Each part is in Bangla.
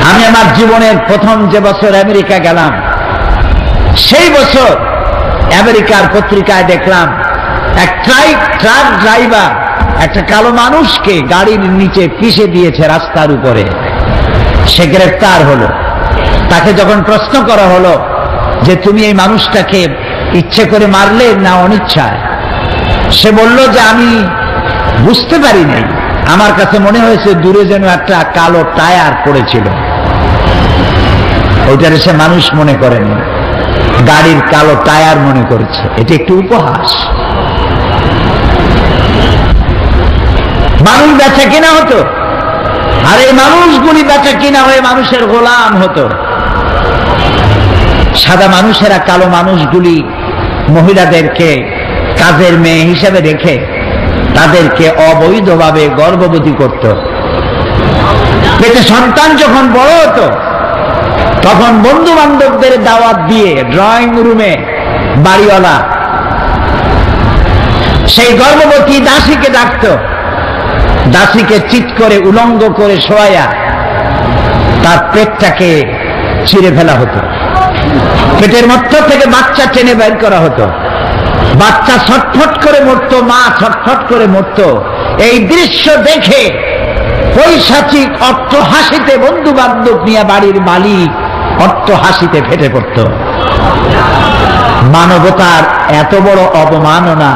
আমি আমার জীবনের প্রথম যে বছর আমেরিকা গেলাম, সেই বছর আমেরিকার পত্রিকায় দেখলাম এক ট্রাক ড্রাইভার একটা কালো মানুষকে গাড়ির নিচে পিষে দিয়েছে রাস্তার উপরে। সে গ্রেফতার হলো। তাকে যখন প্রশ্ন করা হলো যে তুমি এই মানুষটাকে ইচ্ছে করে মারলে না অনিচ্ছায়, সে বলল যে আমি বুঝতে পারি নাই, আমার কাছে মনে হয়েছে দূরে যেন একটা কালো টায়ার পড়েছিল, ওইটারে সে মানুষ মনে করেনি, গাড়ির কালো টায়ার মনে করেছে। এটি একটি উপহাস। মানুষ বেচা কিনা হতো, আর এই মানুষগুলি বেচা কিনা হয়ে মানুষের গোলাম হতো। সাদা মানুষেরা কালো মানুষগুলি মহিলাদেরকে কাজের মেয়ে হিসেবে রেখে তাদেরকে অবৈধভাবে গর্ভবতী করত। পেটে সন্তান যখন বড় হতো তখন বন্ধু বান্ধবদের দাওয়াত দিয়ে ড্রয়িং রুমে বাড়িওয়ালা সেই গর্ভবতী দাসীকে ডাকত। দাসীকে চিৎ করে উলঙ্গ করে শোয়াইয়া তার পেটটাকে ছিঁড়ে ফেলা হতো। পেটের মধ্য থেকে বাচ্চা টেনে বের করা হতো। বাচ্চা ছটফট করে মরত, মা ছটফট করে মরত। এই দৃশ্য দেখে পৈশাচিক অট্টহাসিতে বন্ধু বান্ধব নিয়ে বাড়ির মালিক অট্টহাসিতে ফেটে পড়ত। মানবতার এত বড় অবমাননা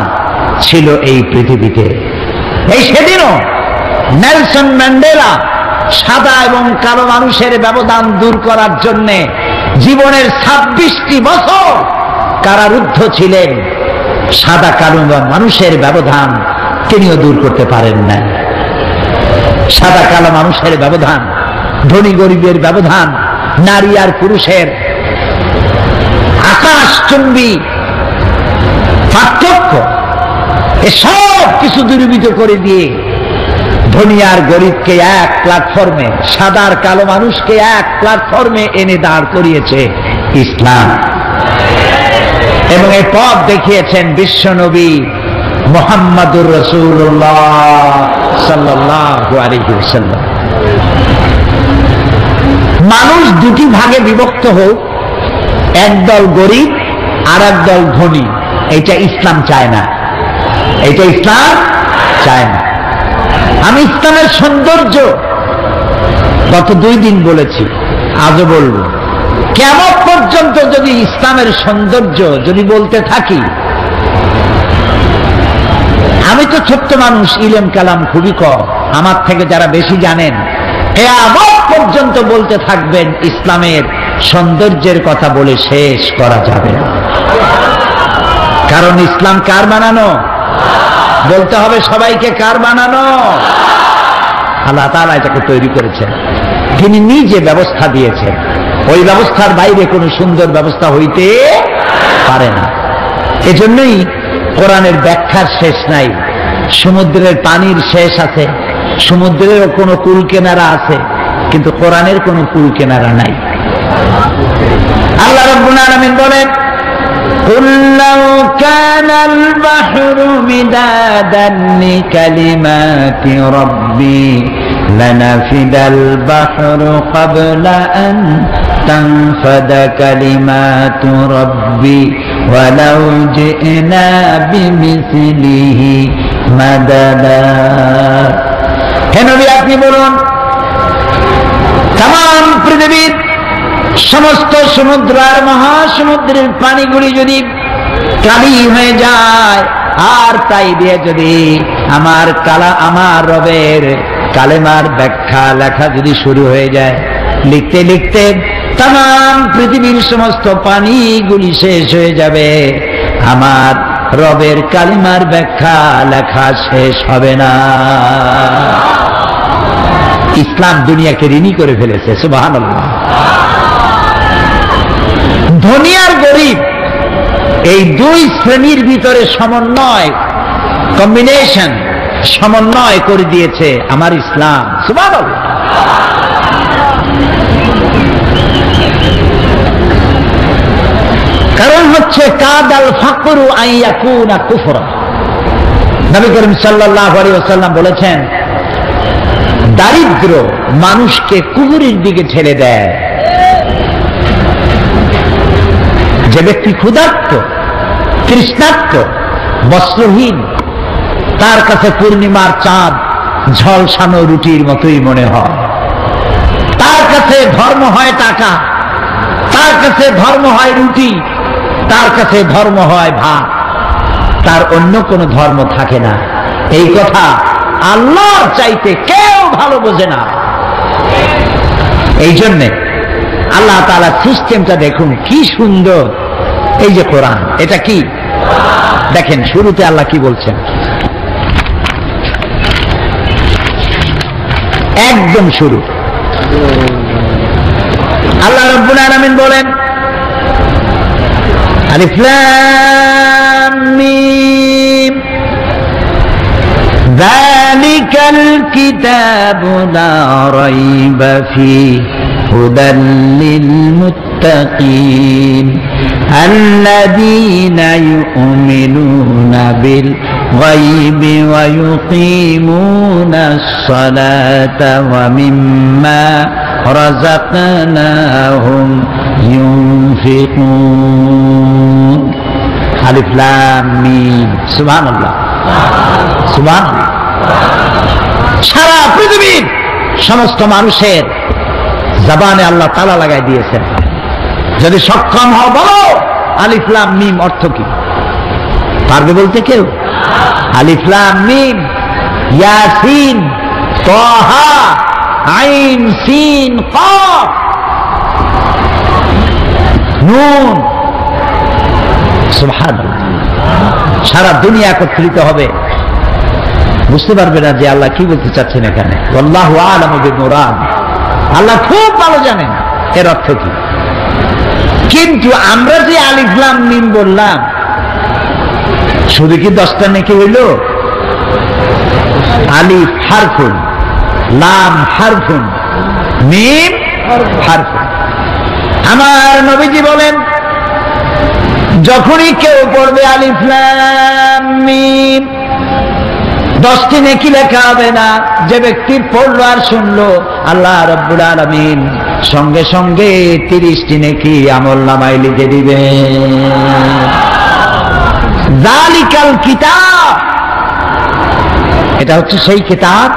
ছিল এই পৃথিবীতে। এই সেদিনও নেলসন ম্যান্ডেলা সাদা এবং কালো মানুষের ব্যবধান দূর করার জন্য জীবনের 26টি বছর কারারুদ্ধ ছিলেন। সাদা কালো মানুষের ব্যবধান তিনিও দূর করতে পারেন না। সাদা কালো মানুষের ব্যবধান, ধনী গরিবের ব্যবধান, নারী আর পুরুষের আকাশচুম্বী পার্থক্য, এসব কিছু দূরীভূত করে দিয়ে ধনী আর গরিবকে এক প্ল্যাটফর্মে, সাদা আর কালো মানুষকে এক প্ল্যাটফর্মে এনে দাঁড় করিয়েছে ইসলাম। এবং এই পথ দেখিয়েছেন বিশ্বনবী মুহাম্মাদুর রাসূলুল্লাহ সাল্লাল্লাহু আলাইহি ওয়াসাল্লাম। মানুষ দুটি ভাগে বিভক্ত হোক, একদল গরিব আর একদল ধনী, এটা ইসলাম চায় না। এটা ইসলাম চায় না। আমি ইসলামের সৌন্দর্য গত 2 দিন বলেছি, আজও বলবো। কিয়ামত পর্যন্ত যদি ইসলামের সৌন্দর্য যদি বলতে থাকি, আমি তো ছোট্ট মানুষ, ইলম কালাম খুবই কম, আমার থেকে যারা বেশি জানেন কিয়ামত পর্যন্ত বলতে থাকবেন, ইসলামের সৌন্দর্যের কথা বলে শেষ করা যাবে না। কারণ ইসলাম কার বানানো? বলতে হবে সবাইকে, কার বানানো? আল্লাহ তাআলা এটাকে তৈরি করেছেন, তিনি নিজে ব্যবস্থা দিয়েছেন। ওই ব্যবস্থার বাইরে কোনো সুন্দর ব্যবস্থা হইতে পারে না। এজন্যই কোরআনের ব্যাখ্যার শেষ নাই। সমুদ্রের পানির শেষ আছে, সমুদ্রেরও কোনো কুল কেনারা আছে, কিন্তু কোরআনের কোনো কুল কেনারা নাই। আল্লাহ রাব্বুল আলামিন বলেন, قُلْ لَوْ كَانَ الْبَحْرُ مِدَادًا لِكَلِمَاتِ رَبِّي لَنَفِدَ الْبَحْرُ قَبْلَ أَنْ تَنْفَدَ كَلِمَاتُ رَبِّي وَلَوْ جِئْنَا بِمِثْلِهِ مَدَدًا। হে নবী, আপনি বলুন, তাম পৃথিবীর সমস্ত সমুদ্র আর মহাসমুদ্রের পানিগুলি যদি কালি হয়ে যায়, আর তাই দিয়ে যদি আমার রবের কালেমার ব্যাখ্যা লেখা যদি শুরু হয়ে যায়, লিখতে লিখতে তাম পৃথিবীর সমস্ত পানিগুলি শেষ হয়ে যাবে, আমার রবের কালিমার ব্যাখ্যা লেখা শেষ হবে না। ইসলাম দুনিয়াকে ঋণী করে ফেলেছে। সুবহানাল্লাহ। ধনী আর গরিব এই 2 শ্রেণীর ভিতরে সমন্বয়, কম্বিনেশন, সমন্বয় করে দিয়েছে আমার ইসলাম। সুবহানাল্লাহ। কারণ হচ্ছে কাদাল ফাকরু আন ইয়াকুনা কুফরা। নবী করিম সাল্লাল্লাহু আলাইহি ওয়াসাল্লাম বলেছেন, দারিদ্র মানুষকে কুফরের দিকে ঠেলে দেয়। যে ব্যক্তি ক্ষুধার্ত, তৃষ্ণার্ত, বস্ত্রহীন, তার কাছে পূর্ণিমার চাঁদ ঝলসানো রুটির মতোই মনে হয়। তার কাছে ধর্ম হয় টাকা, তার কাছে ধর্ম হয় রুটি, তার কাছে ধর্ম হয় ভাত, তার অন্য কোনো ধর্ম থাকে না। এই কথা আল্লাহর চাইতে কেউ ভালো বোঝে না। এই জন্যে আল্লাহ তাআলা সিস্টেমটা দেখুন কি সুন্দর। এই যে কোরআন, এটা কি দেখেন, শুরুতে আল্লাহ কি বলছেন, একদম শুরু আল্লাহ রাব্বুল আলামিন বলেন আলিফ লাম মিম যালিকাল কিতাবু লা রাইবা ফীহি হুদাল লিল মুত্তাকিন الذين يؤمنون بالغيب ويقيمون الصلاة ومما رزقناهم ينفقون ألف لام ميم سبحان الله سبحان الله সারা পৃথিবীর সমস্ত মানুষের জবানে আল্লাহ তাআলা লাগাই দিয়েছেন। যদি সক্ষম হও বলো আলিফ লাম মিম অর্থ কি? পারবে বলতে কেউ? আলিফ লাম মিম, ইয়াসিন, তাহা, আইন সিন কাফ নুন। সুবহানাল্লাহ। সারা দুনিয়া একত্রিত হবে, বুঝতে পারবে না যে আল্লাহ কি বলতে চাচ্ছেন এখানে। আল্লাহু আ'লামু বিল-মুরাদ। আল্লাহ খুব ভালো জানেন এর অর্থ কি। কিন্তু আমরা যে আলিফ লাম মিম বললাম, শুধু কি 10টা নেকি হইল? আলিফ হারফুন, লাম হারফুন, মিম হারফুন। আমার নবীজি বলেন, যখনই কেউ পড়বে আলিফ লাম মিম, 10টি নেকি লেখা হবে না। যে ব্যক্তি পড়লো আর শুনলো, আল্লাহ রাব্বুল আলামিন সঙ্গে সঙ্গে 30টি নেকি আমলনামায় লিখে দিবেন। যালিকাল কিতাব, এটা হচ্ছে সেই কিতাব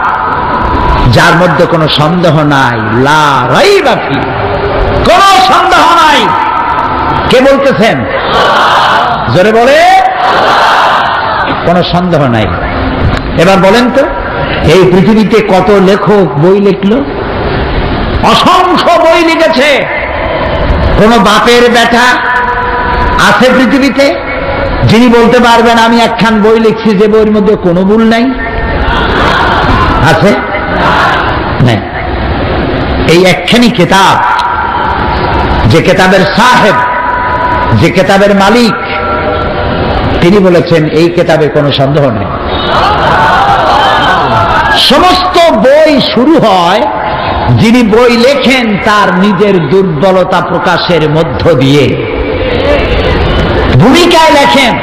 যার মধ্যে কোনো সন্দেহ নাই। লা রাইবা ফি, কোনো সন্দেহ নাই। কে বলতেছেন? জোরে বলে, কোনো সন্দেহ নাই। এবার বলেন তো, এই পৃথিবীতে কত লেখক বই লিখলো? অসংখ্য বই লিখেছে। কোন বাপের বেটা আছে পৃথিবীতে যিনি বলতে পারবেন আমি একখান বই লিখছি যে বইয়ের মধ্যে কোনো ভুল নাই? আছে? নাই। এই একখানি কিতাব, যে কিতাবের সাহেব, যে কিতাবের মালিক, তিনি বলেছেন এই কিতাবে কোনো সন্দেহ নেই। সমস্ত বই শুরু হয়, যিনি বই লেখেন তার নিজের দুর্বলতা প্রকাশের মধ্য দিয়ে ভূমিকায় লেখেন।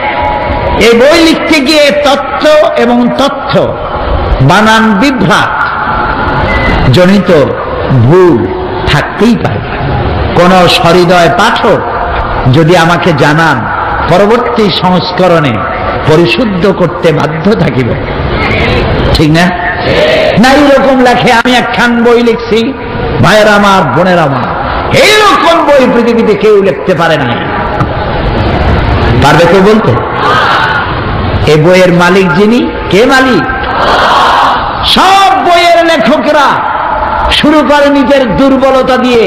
এই বই লিখতে গিয়ে তথ্য এবং তথ্য বানান বিভ্রাট জনিত ভুল থাকতেই পারে। কোন সহৃদয় পাঠক যদি আমাকে জানান, পরবর্তী সংস্করণে পরিশুদ্ধ করতে বাধ্য থাকিবে, ঠিক না? না এরকম লেখে আমি একখান বই লিখছি, ভাইয়েরা আমার, বোনেরা আমার, এইরকম বই পৃথিবীতে কেউ লিখতে পারে না। পারবে কেউ বলতে? এই বইয়ের মালিক যিনি, কে মালিক? সব বইয়ের লেখকরা শুরু করে নিজের দুর্বলতা দিয়ে।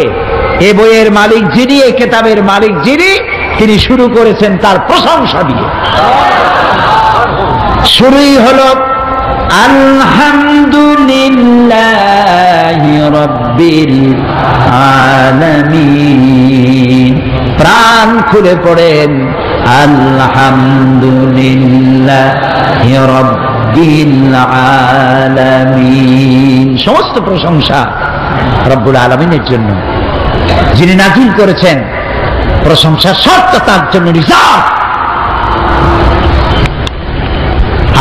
এ বইয়ের মালিক যিনি, এই কিতাবের মালিক যিনি, তিনি শুরু করেছেন তার প্রশংসা দিয়ে। শুরুই হলো আলহামদুলিল্লাহি রাব্বিল আলামিন। প্রাণ খুলে পড়েন আলহামদুলিল্লাহি রাব্বিল আলামিন। সমস্ত প্রশংসা রব্বুল আলামিনের জন্য, যিনি নাযিল করেছেন। প্রশংসা শর্ত তার জন্য রিজার্ভ।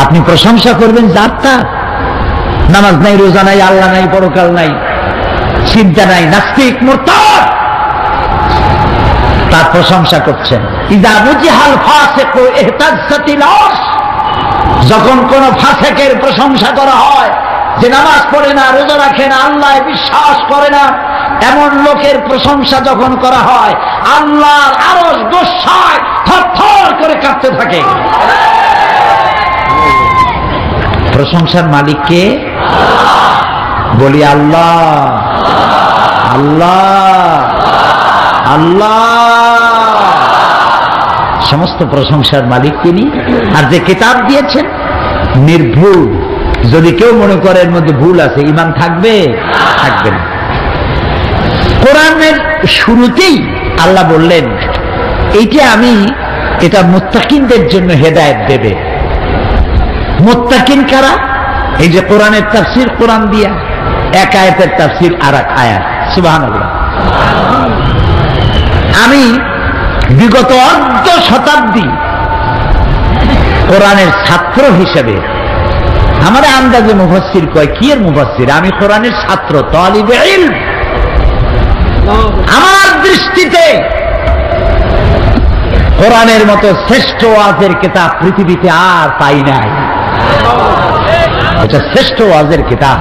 আপনি প্রশংসা করবেন যার তার, নামাজ নাই, রোজা নাই, আল্লাহ নাই, পরকাল নাই, চিন্তা নাই, নাস্তিক, মুরতাদ, তার প্রশংসা করছেন। ইযা মুজিহাল ফাসিকু ইহতাজ্জাতিল আরশ, যখন কোন ফাসিকের প্রশংসা করা হয়, যে নামাজ পড়ে না, রোজা রাখে না, আল্লাহ বিশ্বাস করে না, এমন লোকের প্রশংসা যখন করা হয়, আল্লাহর আরশ গোসায় থরথর করে কাঁপতে থাকে। প্রশংসার মালিক কে? বলি আল্লাহ, আল্লাহ, আল্লাহ। সমস্ত প্রশংসার মালিক তিনি। আর যে কিতাব দিয়েছেন নির্ভুল। যদি কেউ মনে করে এর মধ্যে ভুল আছে, ঈমান থাকবে? থাকবে না। কোরআনের শুরুতেই আল্লাহ বললেন, এটা মুত্তাকিনদের জন্য হেদায়েত দেবে। মুত্তাকিন কারা? এই যে কোরআনের তাফসীর, কোরআন দিয়া এক আয়াতের তাফসীর আর এক আয়াত। সুবহানাল্লাহ। আমি বিগত অর্ধ শতাব্দী কোরআনের ছাত্র হিসেবে, আমার আন্দাজে মুফাসসির কয়, কি এর মুফাসসির? আমি কোরআনের ছাত্র, তালিবে ইলম। আমার দৃষ্টিতে কোরআনের মতো শ্রেষ্ঠ ওয়াজের কিতাব পৃথিবীতে আর পাই নাই। এটা শ্রেষ্ঠ ওয়াজের কিতাব।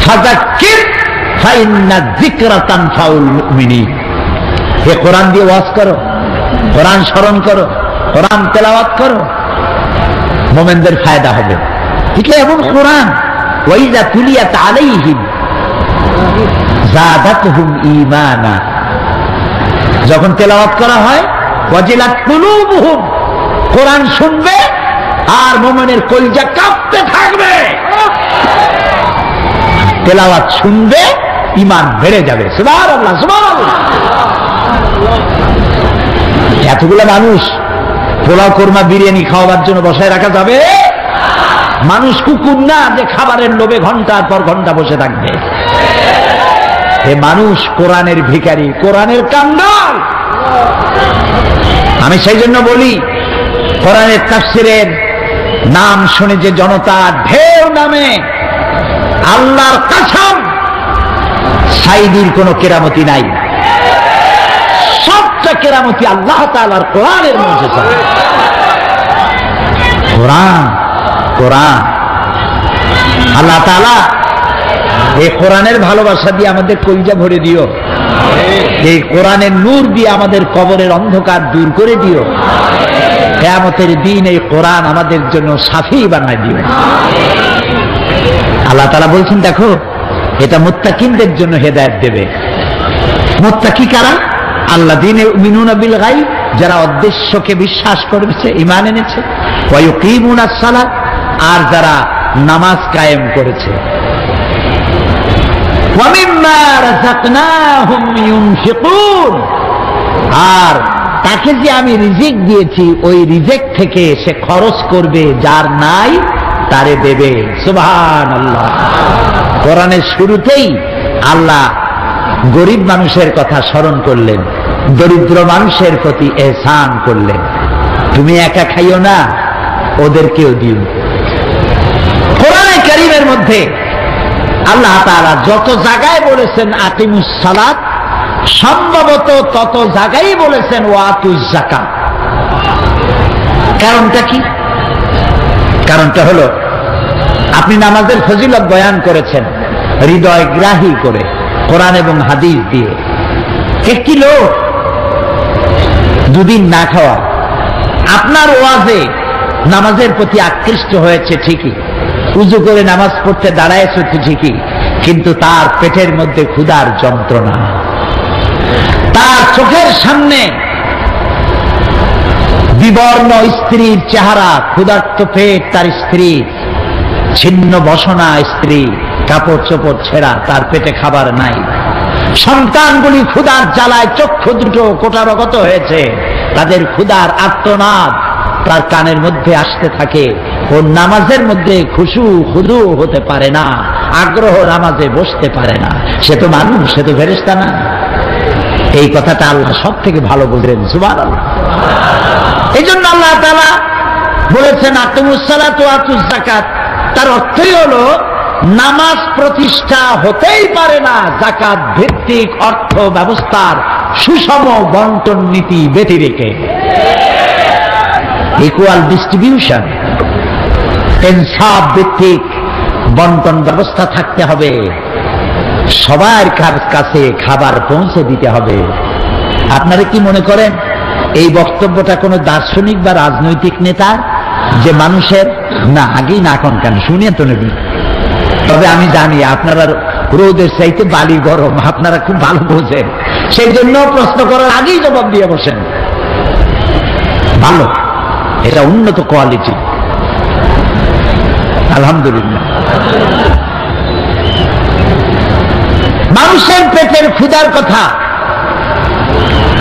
ফাযাক্কির ফাইন্না যিকরা তানফাউল মুমিনিন। হে কোরআন দিয়ে ওয়াজ করো, কোরআন স্মরণ করো, কোরআন তেলাওয়াত করো, মুমিনদের ফায়দা হবে। ঠিক এমন কোরআন, ওয়াইযা তুলিয়াত আলাইহিম যাদাতহুম ঈমানা, যখন তেলাওয়াত করা হয়, ওয়াজিলাত কুলুবুহুম, কোরআন শুনবে আর মুমিনের কলিজা কাঁপতে থাকবে। তেলাওয়াত শুনবে, ঈমান বেড়ে যাবে। সুবহানাল্লাহ, সুবহানাল্লাহ। এতগুলো মানুষ পোলাও, কোরমা, বিরিয়ানি খাওয়াবার জন্য বসায় রাখা যাবে? মানুষ কুকুর না যে খাবারের লোভে ঘন্টার পর ঘন্টা বসে থাকবে। এ মানুষ কোরআনের ভিখারি, কোরআনের কাঙ্গাল। আমি সেই জন্য বলি, কোরআনের তাফসীরের নাম শুনে যে জনতা ঢেউ নামে, আল্লাহর কসম সাইদির কোনো কেরামতি নাই। সবটা কেরামতি আল্লাহ তাআলার কোরআনের মুজিজা। কোরআন, কোরআন। আল্লাহ তাআলা এই কোরআনের ভালোবাসা দিয়ে আমাদের কলিজা ভরে দিও। এই কোরআনের নূর দিয়ে আমাদের কবরের অন্ধকার দূর করে দিও। কিয়ামতের দিন এই কোরআন আমাদের জন্য সাফি বানায় দিও। আল্লাহ তাআলা বলছেন, দেখো, এটা মুত্তাকিনদের জন্য হেদায়েত দেবে। মুত্তাকি কারা? আল্লাযীনা ইউমিনুনা বিল গায়ব, যারা অদৃশ্যকে বিশ্বাস করেছে, ঈমান এনেছে। ওয়া ইউকিমুনাস সালাত, আর যারা নামাজ কায়েম করেছে। ওয়া মিম্মা রাযাকনাহুম ইউনফিকুন, আর তাকে যে আমি রিজিক দিয়েছি, ওই রিজিক থেকে সে খরচ করবে, যার নাই তারে দেবে। সুবহানাল্লাহ। কোরআনের শুরুতেই আল্লাহ গরিব মানুষের কথা স্মরণ করলেন, দরিদ্র মানুষের প্রতি ইহসান করলেন। তুমি একা খাইও না, ওদেরকেও দিও। কোরআনে কারীমের মধ্যে আল্লাহ তাআলা যত জায়গায় বলেছেন আকিমুস সালাত, সম্ভবত তত জায়গায় বলেছেন ওয়াতুজ যাকাত। কারণটা কি? কারণটা হলো, আপনি নামাজের ফজিলত বয়ান করেছেন হৃদয় গ্রাহী করে, কোরআন এবং হাদিস দিয়ে। একটি লোক দুদিন না খাওয়া, আপনার ওয়াজে নামাজের প্রতি আকৃষ্ট হয়েছে ঠিকই, উযু করে নামাজ পড়তে দাঁড়ায়ছে ঠিকই, কিন্তু তার পেটের মধ্যে ক্ষুধার যন্ত্রণা। তার চোখের সামনে বিবর্ণ স্ত্রীর চেহারা, ক্ষুধার্ত পেট তার স্ত্রী, ছিন্ন বসনা স্ত্রী, কাপড় চোপড় ছেঁড়া, তার পেটে খাবার নাই। সন্তানগুলি ক্ষুধার জ্বালায় চক্ষু দুটো কোটারগত হয়েছে, তাদের ক্ষুধার আর্তনাদ তার কানের মধ্যে আসতে থাকে। ও নামাজের মধ্যে খুশু খুদু হতে পারে না, আগ্রহ নামাজে বসতে পারে না। সে তো মানুষ, সে তো ফেরেশতা না। এই কথাটা আল্লাহ সব থেকে ভালো বুঝলেন। সুবহানাল্লাহ। এই জন্য আল্লাহ তাআলা বলেছেন আকিমুস সালাত ওয়া আতুজ যাকাত, তার অর্থই হলো নামাজ প্রতিষ্ঠা হতেই পারে না যাকাত ভিত্তিক অর্থ ব্যবস্থার সুষম বন্টন নীতি ব্যতিরেকে। ইকুয়াল ডিস্ট্রিবিউশন, ইনসাফ ভিত্তিক বন্টন ব্যবস্থা থাকতে হবে, সবার কাছে খাবার পৌঁছে দিতে হবে। আপনারা কি মনে করেন এই বক্তব্যটা কোনো দার্শনিক বা রাজনৈতিক নেতার, যে মানুষের? না, আগেই না, এখন কেন, শুনিয়ে তো নেবেন। তবে আমি জানি আপনারা রোদের চাইতে বালি গরম, আপনারা খুব ভালো বোঝেন, সেই জন্য প্রশ্ন করার আগেই জবাব দিয়ে বসেন। ভালো, এটা উন্নত কোয়ালিটি, আলহামদুলিল্লাহ। মানুষের পেটের ক্ষুধার কথা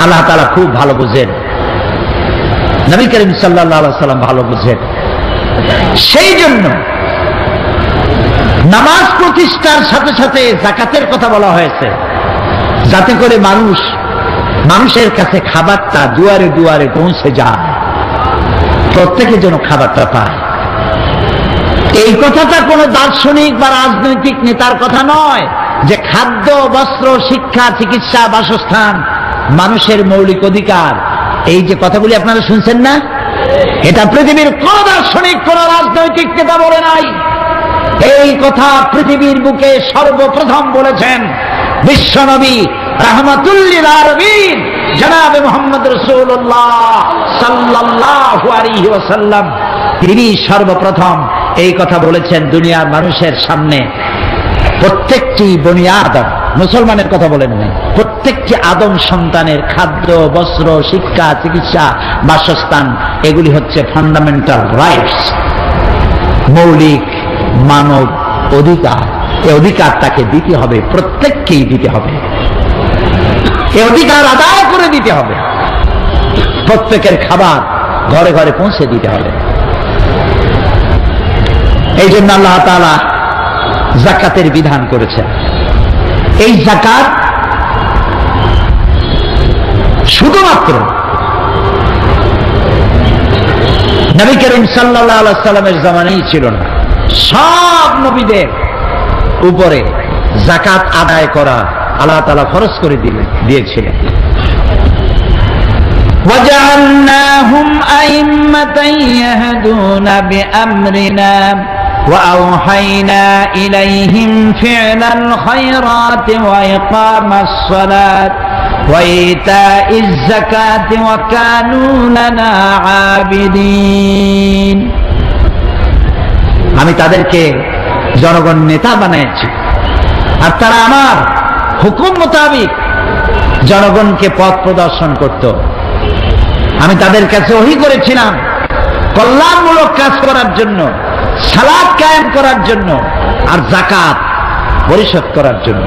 আল্লাহ তাআলা খুব ভালো বোঝেন, নবী করিম সাল্লাল্লাহু আলাইহি ওয়াসাল্লাম ভালো বোঝেন। সেই জন্য নামাজ প্রতিষ্ঠার সাথে সাথে যাকাতের কথা বলা হয়েছে, যাতে করে মানুষের কাছে খাবারটা দুয়ারে দুয়ারে পৌঁছে যায়, প্রত্যেকে যেন খাবারটা পায়। এই কথাটা কোনো দার্শনিক বা রাজনৈতিক নেতার কথা নয়, যে খাদ্য, বস্ত্র, শিক্ষা, চিকিৎসা, বাসস্থান মানুষের মৌলিক অধিকার। এই যে কথাগুলি আপনারা শুনছেন না, এটা পৃথিবীর কোন দার্শনিক, কোন রাজনৈতিক নেতা বলে নাই। এই কথা পৃথিবীর বুকে সর্বপ্রথম বলেছেন বিশ্বনবী রাহমাতুল লিল আলামিন জনাবে মুহাম্মদ রাসূলুল্লাহ সাল্লাল্লাহু আলাইহি ওয়াসাল্লাম। তিনি সর্বপ্রথম এই কথা বলেছেন দুনিয়ার মানুষের সামনে। প্রত্যেকটি বনি আদম, মুসলমানের কথা বলেন নাই, প্রত্যেকটি আদম সন্তানের খাদ্য, বস্ত্র, শিক্ষা, চিকিৎসা, বাসস্থান এগুলি হচ্ছে ফান্ডামেন্টাল রাইটস, মৌলিক মানব অধিকার। এই অধিকার তাকে দিতে হবে, প্রত্যেককেই দিতে হবে, এই অধিকার আদায় করে দিতে হবে, প্রত্যেকের খাবার ঘরে ঘরে পৌঁছে দিতে হবে। এই জন্য আল্লাহ তাআলা যাকাতের বিধান করেছেন। এই যাকাত শুধুমাত্র নবী করিম সাল্লাল্লাহু আলাইহি ওয়াসাল্লামের জামানায় ছিল না, সব নবীদের উপরে যাকাত আদায় করা আল্লাহ তাআলা ফরজ করে দিয়েছিলেন। وَجَعَلْنَاهُمْ أَئِمَّةً يَهْدُونَ بِأَمْرِنَا وَأَوْحَيْنَا إِلَيْهِمْ فِعْلَ الْخَيْرَاتِ وَإِقَامَ الصَّلَاةِ وَإِيتَاءِ الزَّكَاةِ وَكَانُوا لَنَا عَابِدِينَ। আমি তাদেরকে জনগণ নেতা বানিয়েছি, আর তারা আমার হুকুম মোতাবেক জনগণকে পথ প্রদর্শন করত। আমি তাদের কাছে ওহী করেছিলাম কল্যাণমূলক কাজ করার জন্য, সালাত কায়েম করার জন্য, আর যাকাত পরিশোধ করার জন্য।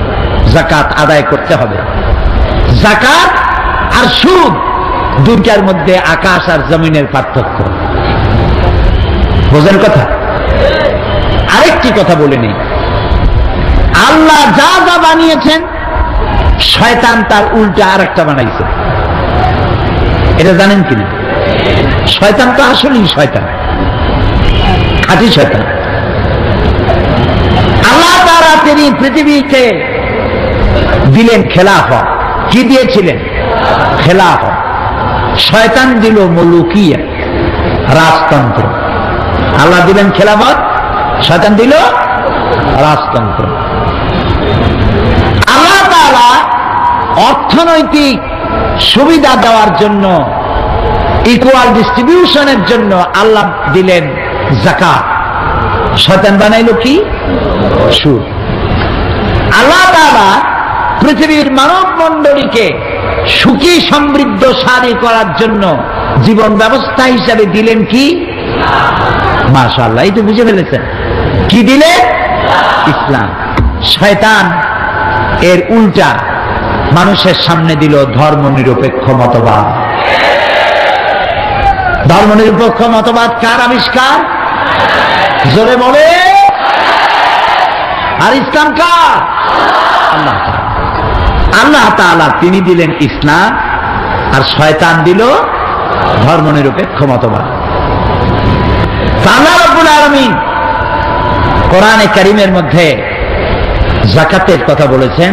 যাকাত আদায় করতে হবে। যাকাত আর সুদ দুইটার মধ্যে আকাশ আর জমিনের পার্থক্য, বোঝেন কথা? আরেকটি কথা বলে নেই, আল্লাহ যা যা বানিয়েছেন শয়তান তার উল্টা আরেকটা বানাইছে। এটা জানেন কিনা? শয়তান তো আসলেই শয়তান, খাঁটি শয়তান। আল্লাহ তাআলা তিনি পৃথিবীতে দিলেন খেলাফত। কি দিয়েছিলেন? খেলাফত। শয়তান দিল মুলুকিয়া, রাজতন্ত্র। আল্লাহ দিলেন খেলাফত, শয়তান দিল রাজতন্ত্র। আল্লাহ তাআলা অর্থনৈতিক সুবিধা দেওয়ার জন্য, ইকুয়াল ডিস্ট্রিবিউশনের জন্য আল্লাহ দিলেন যাকাত। শয়তান বানাইল কি? সুদ। আল্লাহ তাআলা পৃথিবীর মানব মণ্ডলীকে সুখী সমৃদ্ধশালী করার জন্য জীবন ব্যবস্থা হিসাবে দিলেন কি? মাশাআল্লাহ, এই তো বুঝে ফেলেছেন। কি দিলেন? ইসলাম। শয়তান এর উল্টা মানুষের সামনে দিল ধর্মনিরপেক্ষ মতবাদ। ধর্মনিরপেক্ষ মতবাদ কার আবিষ্কার? জোরে বলে। আর ইসলাম কার? আল্লাহ তাআলা। আল্লাহ তাআলা তিনি দিলেন ইসলাম, আর শয়তান দিল ধর্মনিরপেক্ষ মতবাদ। আল্লাহ রাব্বুল আলামিন কোরআনে কারীমের মধ্যে যাকাতের কথা বলেছেন,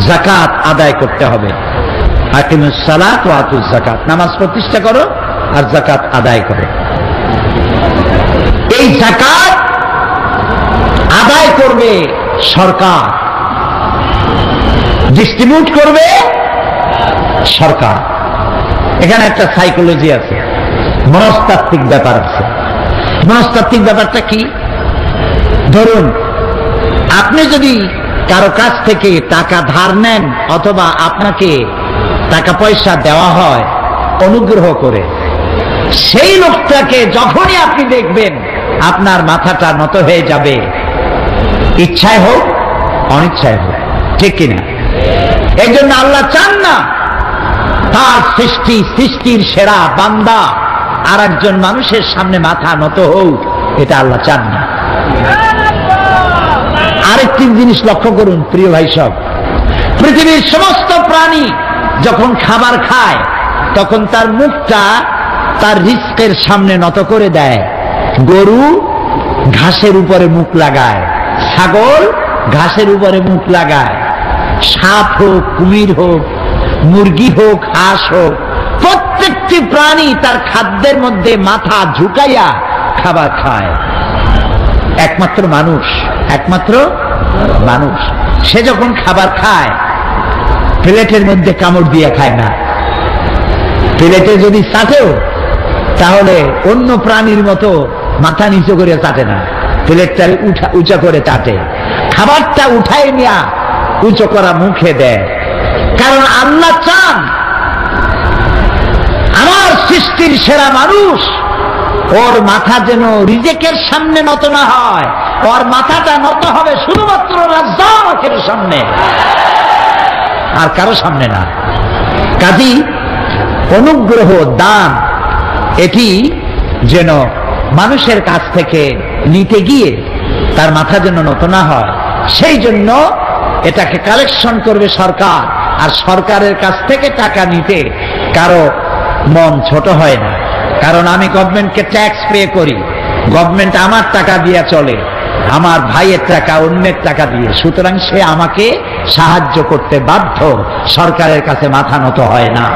যাকাত আদায় করতে হবে। আকিমুস সালাত ওয়া আতুজ যাকাত, নামাজ প্রতিষ্ঠা করো আর যাকাত আদায় করো। এই যাকাত আদায় করবে সরকার, ডিস্ট্রিবিউট করবে সরকার। এখানে একটা সাইকোলজি আছে, মনস্তাত্ত্বিক ব্যাপার আছে। মনস্তাত্ত্বিক ব্যাপারটা কি? ধরুন আপনি যদি কারো কাছ থেকে টাকা ধার নেন অথবা আপনাকে টাকা পয়সা দেওয়া হয় অনুগ্রহ করে, সেই লোকটাকে যখনই আপনি দেখবেন আপনার মাথাটা নত হয়ে যাবে, ইচ্ছায় হোক অনিচ্ছায় হোক, ঠিক কিনা? এই জন্য আল্লাহ চান না তার সৃষ্টির সেরা বান্দা আর একজন মানুষের সামনে মাথা নত হোক, এটা আল্লাহ চান না। আরেকটি জিনিস লক্ষ্য করুন প্রিয় ভাই সব, পৃথিবীর সমস্ত প্রাণী যখন খাবার খায় তখন তার মুখটা তার রিস্কের সামনে নত করে দেয়। গরু ঘাসের উপরে মুখ লাগায়, ছাগল ঘাসের উপরে মুখ লাগায়, সাপ হোক, কুমির হোক, মুরগি হোক, হাঁস হোক, প্রত্যেকটি প্রাণী তার খাদ্যের মধ্যে মাথা ঝুঁকাইয়া খাবার খায়। একমাত্র মানুষ সে যখন খাবার খায় প্লেটের মধ্যে কামড় দিয়ে খায় না। প্লেটে যদি চাটেও তাহলে অন্য প্রাণীর মতো মাথা নিচু করে চাটে না, প্লেটটা উঁচা করে চাটে। খাবারটা উঠাই নিয়া উঁচু করা মুখে দেয়, কারণ আল্লাহ চান আমার সৃষ্টির সেরা মানুষ ওর মাথা যেন রিজেকের সামনে নত না হয়, ওর মাথাটা নত হবে শুধুমাত্র রাজ্জাকের সামনে, আর কারো সামনে না। কাজী অনুগ্রহ দান এটি যেন মানুষের কাছ থেকে নিতে গিয়ে তার মাথা যেন নত না হয়, সেই জন্য এটাকে কালেকশন করবে সরকার। আর সরকারের কাছ থেকে টাকা নিতে কারো মন ছোট হয় না, কারণ আমি গভর্নমেন্টকে ট্যাক্স পে করি, গভর্নমেন্ট আমার টাকা দিয়ে চলে, আমার ভাইয়ের টাকা অন্যের টাকা দিয়ে, সুতরাং সে আমাকে সাহায্য করতে বাধ্য, সরকারের কাছে মাথা নত হয় না।